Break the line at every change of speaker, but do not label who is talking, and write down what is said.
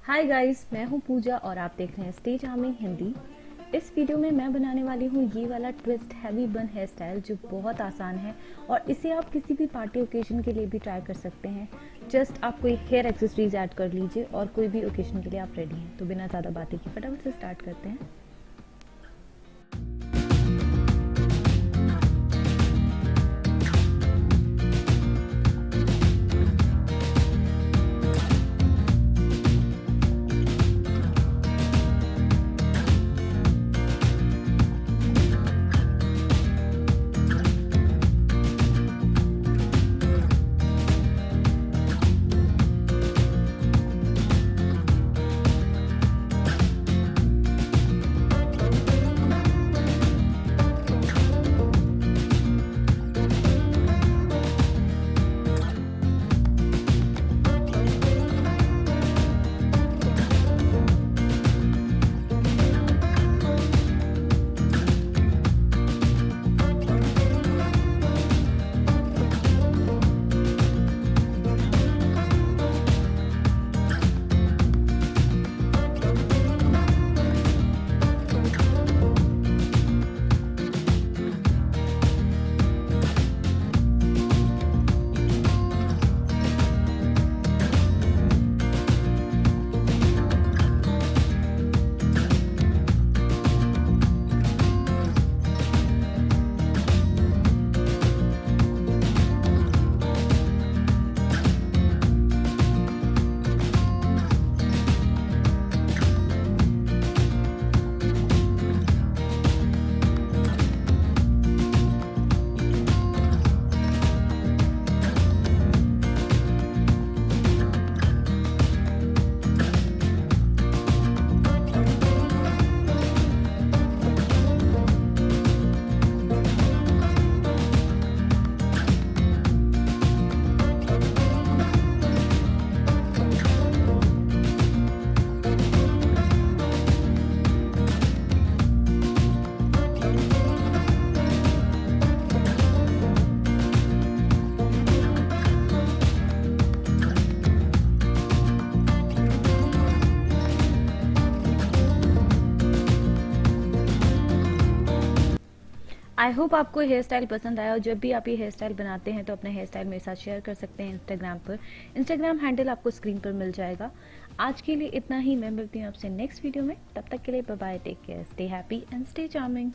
Hi guys, मैं हूँ पूजा और आप देख रहे हैं स्टे चार्मिंग हिंदी। इस वीडियो में मैं बनाने वाली हूँ ये वाला twist heavy bun hair style जो बहुत आसान है और इसे आप किसी भी पार्टी ओकेजन के लिए भी ट्राई कर सकते हैं। जस्ट आप कोई हेयर एक्सेसरीज ऐड कर लीजिए और कोई भी ओकेजन के लिए आप रेडी हैं। तो बिना ज़्यादा बातें की फटाफट से स्टार्ट करते हैं। आई होप आपको हेयर स्टाइल पसंद आया और जब भी आप ये हेयर स्टाइल बनाते हैं तो अपने हेयर स्टाइल मेरे साथ शेयर कर सकते हैं इंस्टाग्राम पर। इंस्टाग्राम हैंडल आपको स्क्रीन पर मिल जाएगा। आज के लिए इतना ही। मैं मिलती हूँ आपसे नेक्स्ट वीडियो में। तब तक के लिए bye bye, take care, stay happy and stay charming.